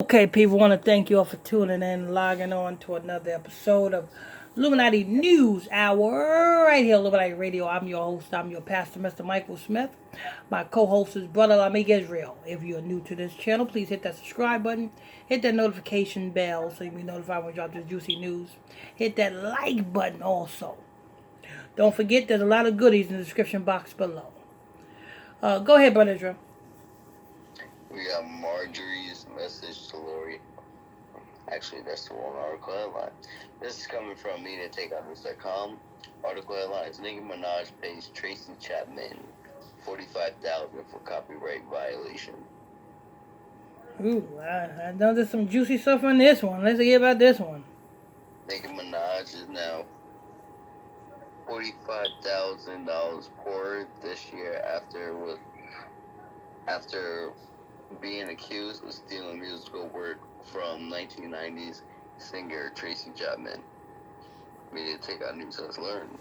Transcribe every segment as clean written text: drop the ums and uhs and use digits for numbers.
Okay, people, want to thank you all for tuning in and logging on to another episode of Illuminati News Hour right here, Illuminati Radio. I'm your host, I'm your pastor, Mr. Michael Smith. My co-host is Brother Lamik Israel. If you're new to this channel, please hit that subscribe button, hit that notification bell so you'll be notified when we drop this juicy news. Hit that like button also. Don't forget, there's a lot of goodies in the description box below. Go ahead, Brother Israel. We got Marjorie's message to Lori. Actually, that's the one article headline. This is coming from MediaTakeOutNews.com. Article headlines: Nicki Minaj pays Tracy Chapmen $45,000 for copyright violation. Ooh, I know there's some juicy stuff on this one. Let's hear about this one. Nicki Minaj is now $45,000 poorer this year after being accused of stealing musical work from 1990s singer Tracy Chapman. Media Takeout News has learned.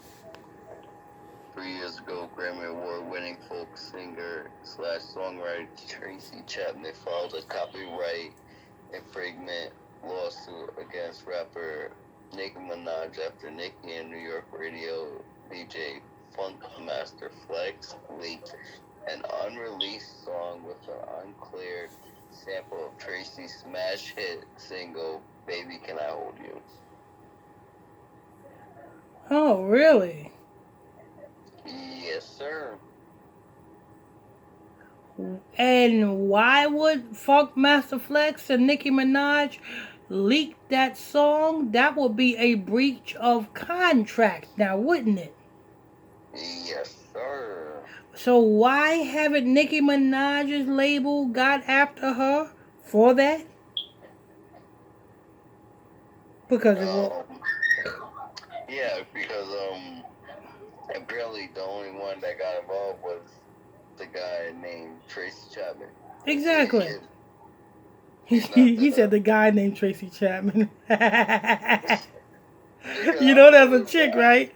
3 years ago, Grammy Award-winning folk singer/songwriter Tracy Chapman filed a copyright infringement lawsuit against rapper Nicki Minaj after Nicki and New York radio DJ Funkmaster Flex leaked an unreleased song with an uncleared sample of Tracy's smash hit single, Baby Can I Hold You? Oh, really? Yes, sir. And why would Funkmaster Flex and Nicki Minaj leak that song? That would be a breach of contract now, wouldn't it? Yes, sir. So why haven't Nicki Minaj's label got after her for that? Because it will. Yeah, because apparently the only one that got involved was the guy named Tracy Chapman. Exactly. He said the guy named Tracy Chapman. You know that's a chick, right?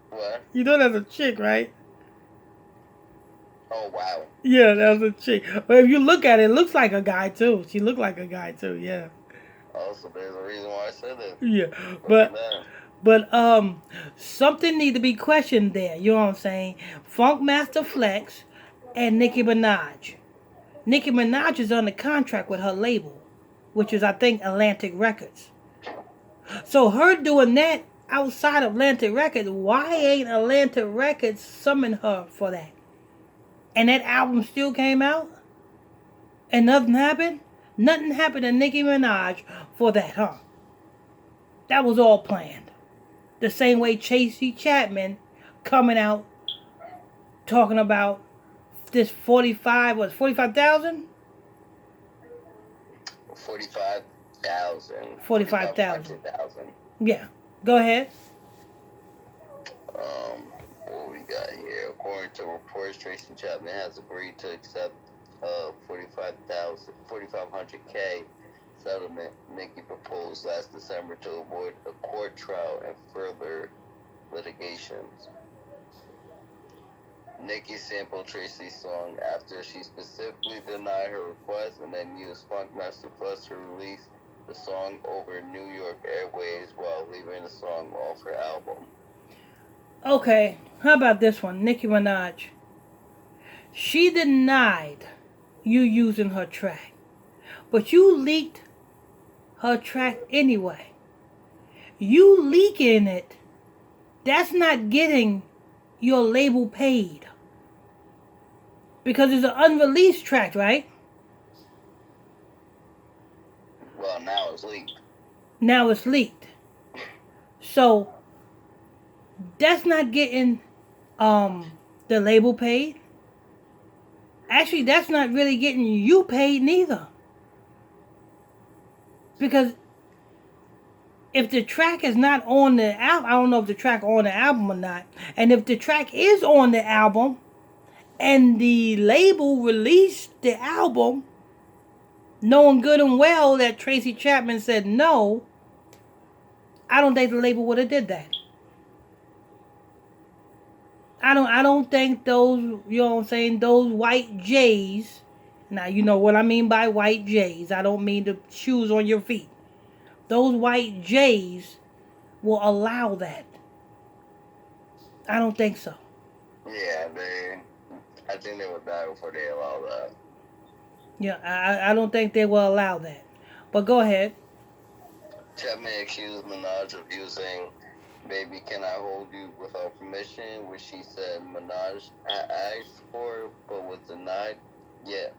What? You know that's a chick, right? Oh, wow. Yeah, that was a chick. But if you look at it, it looks like a guy too. She looked like a guy too, yeah. Also, there's a reason why I said that. Yeah. But something need to be questioned there, you know what I'm saying? Funkmaster Flex and Nicki Minaj. Nicki Minaj is under contract with her label, which is I think Atlantic Records. So her doing that outside of Atlantic Records, why ain't Atlantic Records summon her for that? And that album still came out? And nothing happened? Nothing happened to Nicki Minaj for that, huh? That was all planned. The same way Tracy Chapman coming out talking about this 45,000? 45,000. 45,000. Yeah. Go ahead. What we got here? According to reports, Tracy Chapman has agreed to accept a $4,500K settlement Nicki proposed last December to avoid a court trial and further litigations. Nicki sampled Tracy's song after she specifically denied her request and then used Funkmaster Flex to release the song over New York Airways while leaving the song off her album. Okay, how about this one? Nicki Minaj. She denied you using her track, but you leaked her track anyway. You leaking it, that's not getting your label paid. Because it's an unreleased track, right? Well, now it's leaked. Now it's leaked. So that's not getting the label paid. Actually, that's not really getting you paid neither. Because if the track is not on the album, I don't know if the track on the album or not. And if the track is on the album and the label released the album, knowing good and well that Tracy Chapman said no, I don't think the label would have did that. I don't think those, you know what I'm saying, those white J's Now, you know what I mean by white J's. I don't mean the shoes on your feet. Those white J's will allow that. I don't think so. Yeah, I think they would die before they allow that. Yeah, I don't think they will allow that. But go ahead. Chapman accused Minaj of using "Baby Can I Hold You" without permission, which she said Minaj had asked for but was denied. Yet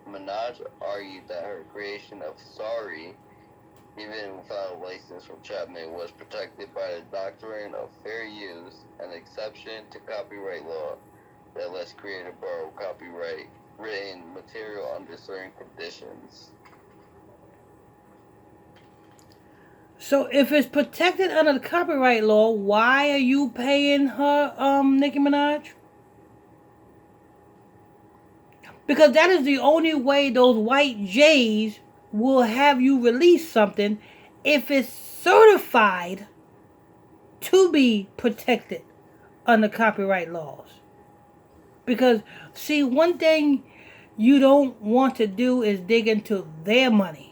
Minaj argued that her creation of "Sorry," even without a license from Chapman, was protected by the doctrine of fair use, an exception to copyright law that lets creator borrow copyright written material under certain conditions. So if it's protected under the copyright law, why are you paying her, Nicki Minaj? Because that is the only way those white J's will have you release something if it's certified to be protected under copyright laws. Because, see, one thing you don't want to do is dig into their money.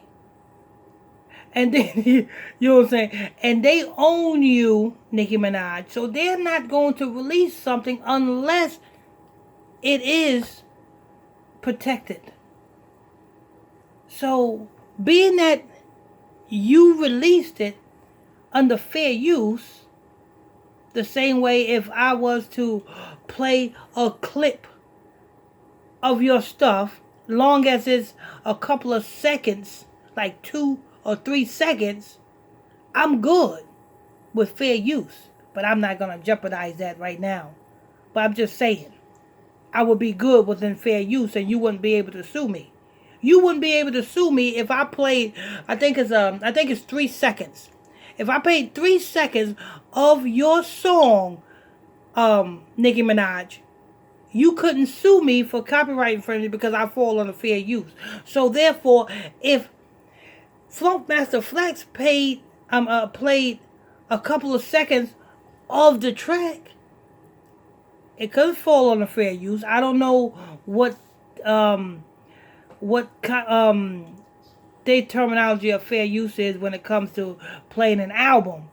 And then, you know what I'm saying? And they own you, Nicki Minaj. So they're not going to release something unless it is protected. So, being that you released it under fair use, the same way if I was to play a clip of your stuff, long as it's a couple of seconds, like 2 or 3 seconds, I'm good with fair use. But I'm not going to jeopardize that right now. But I'm just saying, I would be good within fair use and you wouldn't be able to sue me. You wouldn't be able to sue me if I played, I think it's 3 seconds. If I played 3 seconds of your song, Nicki Minaj, you couldn't sue me for copyright infringement because I fall under fair use. So therefore, if Funkmaster Flex played a couple of seconds of the track, it could fall under fair use. I don't know what their terminology of fair use is when it comes to playing an album,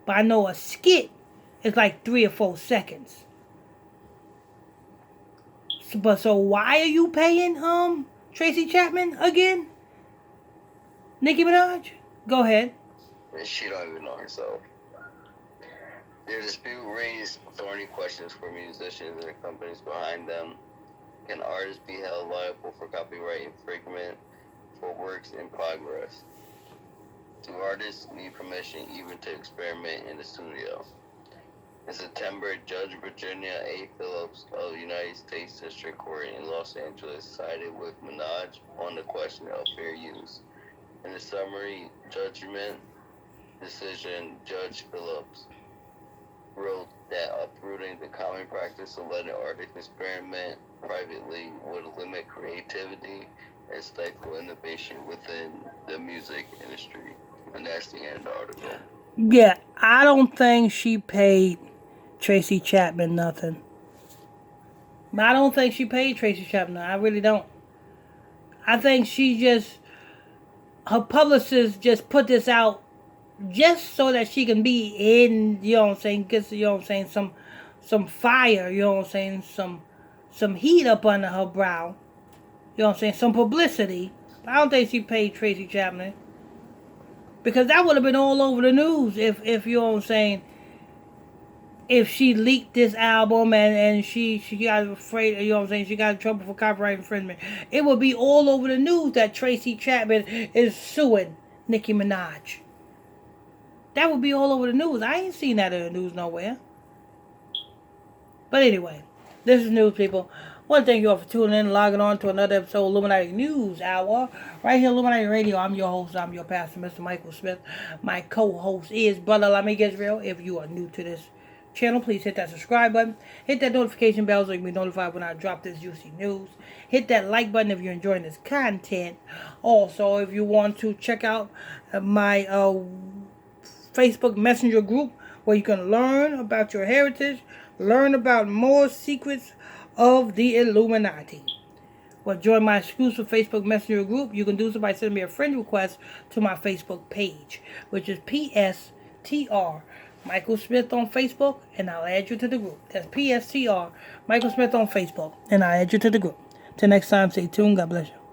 but I know a skit is like 3 or 4 seconds. So why are you paying Tracy Chapman again? Nicki Minaj? Go ahead. She don't even know herself. Their dispute raised thorny questions for musicians and the companies behind them. Can artists be held liable for copyright infringement for works in progress? Do artists need permission even to experiment in the studio? In September, Judge Virginia A. Phillips of the United States District Court in Los Angeles sided with Minaj on the question of fair use. In the summary judgment decision, Judge Phillips wrote that uprooting the common practice of letting artists experiment privately would limit creativity and stifle innovation within the music industry. And that's the end of the article. Yeah, I don't think she paid Tracy Chapman nothing. I don't think she paid Tracy Chapman. I really don't. I think her publicist just put this out just so that she can be in, you know what I'm saying, gets, you know what I'm saying, some fire, you know what I'm saying, some heat up under her brow, you know what I'm saying, some publicity. But I don't think she paid Tracy Chapman, because that would have been all over the news if you know what I'm saying, if she leaked this album and she got afraid, you know what I'm saying, she got in trouble for copyright infringement. It would be all over the news that Tracy Chapman is suing Nicki Minaj. That would be all over the news. I ain't seen that in the news nowhere. But anyway, this is news, people. I want to thank you all for tuning in and logging on to another episode of Illuminati News Hour. Right here, Illuminati Radio. I'm your host. I'm your pastor, Mr. Michael Smith. My co-host is Brother Lamik Israel. If you are new to this channel, please hit that subscribe button. Hit that notification bell so you can be notified when I drop this juicy news. Hit that like button if you're enjoying this content. Also, if you want to check out my Facebook Messenger group where you can learn about your heritage, learn about more secrets of the Illuminati. or join my exclusive Facebook Messenger group, you can do so by sending me a friend request to my Facebook page, which is PSTR Michael Smith on Facebook, and I'll add you to the group. That's PSTR Michael Smith on Facebook, and I'll add you to the group. Till next time, stay tuned. God bless you.